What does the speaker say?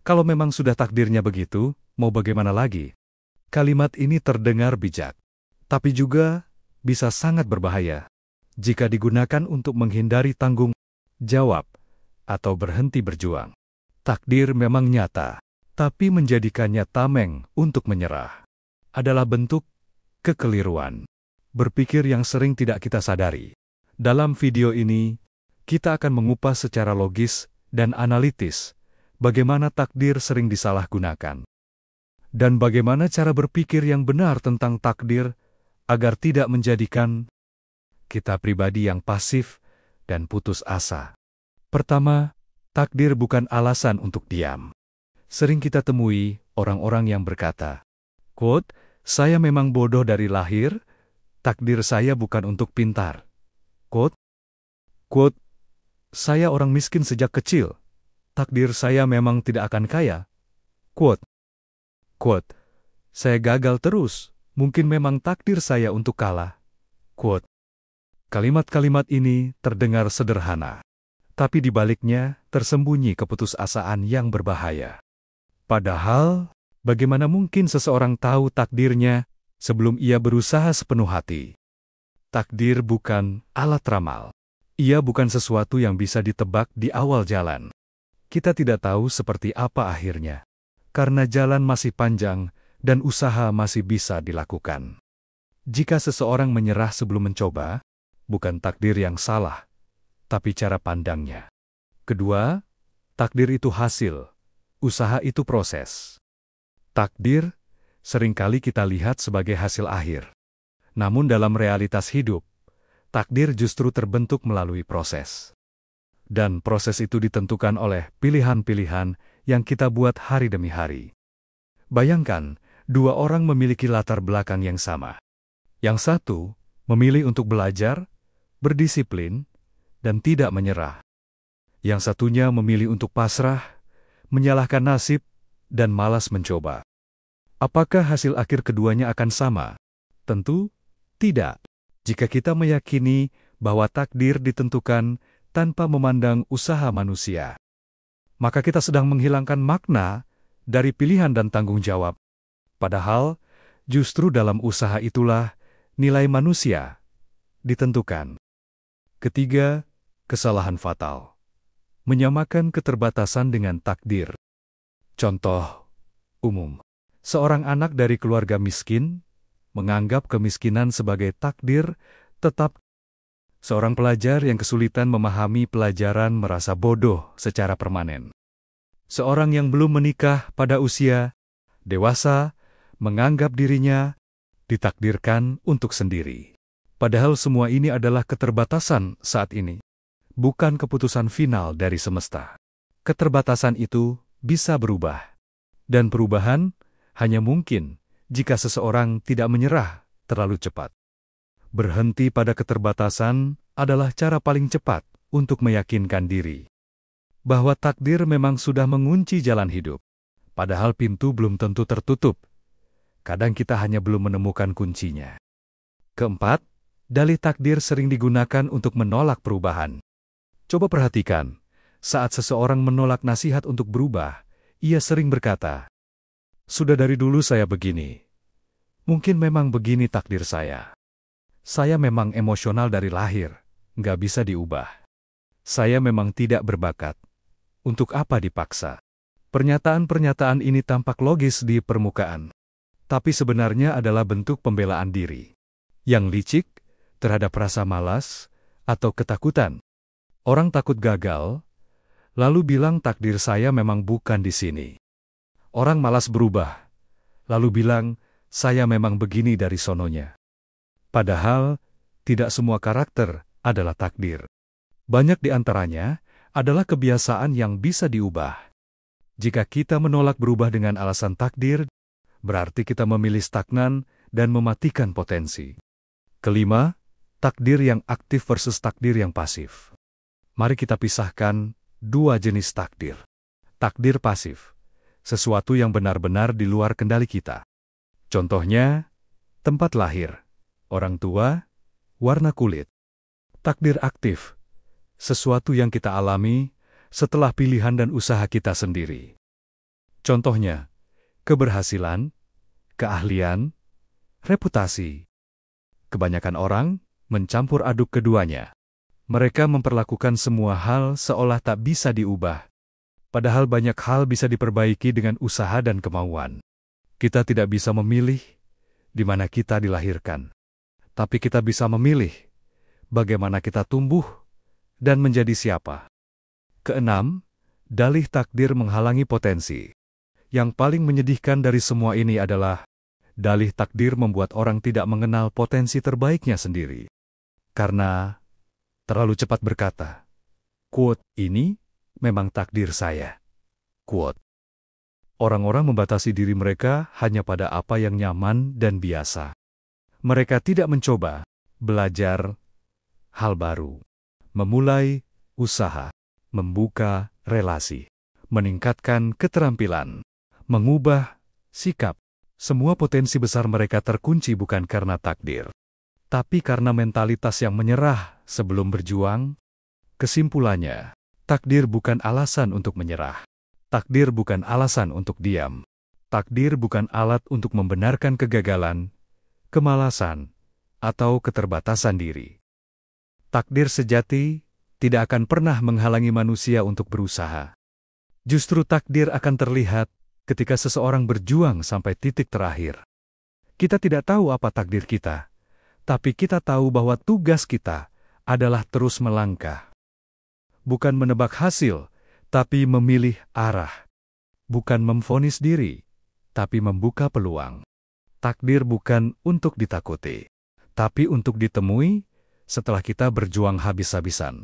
Kalau memang sudah takdirnya begitu, mau bagaimana lagi? Kalimat ini terdengar bijak, tapi juga bisa sangat berbahaya jika digunakan untuk menghindari tanggung jawab atau berhenti berjuang. Takdir memang nyata, tapi menjadikannya tameng untuk menyerah adalah bentuk kekeliruan berpikir yang sering tidak kita sadari. Dalam video ini, kita akan mengupas secara logis dan analitis bagaimana takdir sering disalahgunakan, dan bagaimana cara berpikir yang benar tentang takdir agar tidak menjadikan kita pribadi yang pasif dan putus asa. Pertama, takdir bukan alasan untuk diam. Sering kita temui orang-orang yang berkata, quote, "Saya memang bodoh dari lahir, takdir saya bukan untuk pintar." Quote, quote, "Saya orang miskin sejak kecil, takdir saya memang tidak akan kaya." Quote, quote, "Saya gagal terus, mungkin memang takdir saya untuk kalah." Quote. Kalimat-kalimat ini terdengar sederhana, tapi di baliknya tersembunyi keputusasaan yang berbahaya. Padahal, bagaimana mungkin seseorang tahu takdirnya sebelum ia berusaha sepenuh hati? Takdir bukan alat ramal. Ia bukan sesuatu yang bisa ditebak di awal jalan. Kita tidak tahu seperti apa akhirnya, karena jalan masih panjang dan usaha masih bisa dilakukan. Jika seseorang menyerah sebelum mencoba, bukan takdir yang salah, tapi cara pandangnya. Kedua, takdir itu hasil, usaha itu proses. Takdir seringkali kita lihat sebagai hasil akhir. Namun dalam realitas hidup, takdir justru terbentuk melalui proses. Dan proses itu ditentukan oleh pilihan-pilihan yang kita buat hari demi hari. Bayangkan, dua orang memiliki latar belakang yang sama. Yang satu memilih untuk belajar, berdisiplin, dan tidak menyerah. Yang satunya memilih untuk pasrah, menyalahkan nasib, dan malas mencoba. Apakah hasil akhir keduanya akan sama? Tentu tidak. Jika kita meyakini bahwa takdir ditentukan tanpa memandang usaha manusia, maka kita sedang menghilangkan makna dari pilihan dan tanggung jawab. Padahal, justru dalam usaha itulah nilai manusia ditentukan. Ketiga, kesalahan fatal. Menyamakan keterbatasan dengan takdir. Contoh umum. Seorang anak dari keluarga miskin menganggap kemiskinan sebagai takdir tetap. Seorang pelajar yang kesulitan memahami pelajaran merasa bodoh secara permanen. Seorang yang belum menikah pada usia dewasa menganggap dirinya ditakdirkan untuk sendiri. Padahal semua ini adalah keterbatasan saat ini, bukan keputusan final dari semesta. Keterbatasan itu bisa berubah, dan perubahan hanya mungkin jika seseorang tidak menyerah terlalu cepat. Berhenti pada keterbatasan adalah cara paling cepat untuk meyakinkan diri bahwa takdir memang sudah mengunci jalan hidup, padahal pintu belum tentu tertutup. Kadang kita hanya belum menemukan kuncinya. Keempat, dalih takdir sering digunakan untuk menolak perubahan. Coba perhatikan, saat seseorang menolak nasihat untuk berubah, ia sering berkata, "Sudah dari dulu saya begini. Mungkin memang begini takdir saya. Saya memang emosional dari lahir, nggak bisa diubah. Saya memang tidak berbakat. Untuk apa dipaksa?" Pernyataan-pernyataan ini tampak logis di permukaan, tapi sebenarnya adalah bentuk pembelaan diri yang licik terhadap rasa malas atau ketakutan. Orang takut gagal, lalu bilang takdir saya memang bukan di sini. Orang malas berubah, lalu bilang saya memang begini dari sononya. Padahal, tidak semua karakter adalah takdir. Banyak di antaranya adalah kebiasaan yang bisa diubah. Jika kita menolak berubah dengan alasan takdir, berarti kita memilih stagnan dan mematikan potensi. Kelima, takdir yang aktif versus takdir yang pasif. Mari kita pisahkan dua jenis takdir. Takdir pasif, sesuatu yang benar-benar di luar kendali kita. Contohnya, tempat lahir, orang tua, warna kulit. Takdir aktif, sesuatu yang kita alami setelah pilihan dan usaha kita sendiri. Contohnya, keberhasilan, keahlian, reputasi. Kebanyakan orang mencampur aduk keduanya. Mereka memperlakukan semua hal seolah tak bisa diubah. Padahal banyak hal bisa diperbaiki dengan usaha dan kemauan. Kita tidak bisa memilih di mana kita dilahirkan. Tapi kita bisa memilih bagaimana kita tumbuh dan menjadi siapa. Keenam, dalih takdir menghalangi potensi. Yang paling menyedihkan dari semua ini adalah dalih takdir membuat orang tidak mengenal potensi terbaiknya sendiri. Karena terlalu cepat berkata, quote, "Ini memang takdir saya." Quote. Orang-orang membatasi diri mereka hanya pada apa yang nyaman dan biasa. Mereka tidak mencoba, belajar hal baru, memulai usaha, membuka relasi, meningkatkan keterampilan, mengubah sikap. Semua potensi besar mereka terkunci bukan karena takdir, tapi karena mentalitas yang menyerah sebelum berjuang. Kesimpulannya, takdir bukan alasan untuk menyerah. Takdir bukan alasan untuk diam. Takdir bukan alat untuk membenarkan kegagalan, kemalasan, atau keterbatasan diri. Takdir sejati tidak akan pernah menghalangi manusia untuk berusaha. Justru takdir akan terlihat ketika seseorang berjuang sampai titik terakhir. Kita tidak tahu apa takdir kita, tapi kita tahu bahwa tugas kita adalah terus melangkah. Bukan menebak hasil, tapi memilih arah. Bukan memvonis diri, tapi membuka peluang. Takdir bukan untuk ditakuti, tapi untuk ditemui setelah kita berjuang habis-habisan.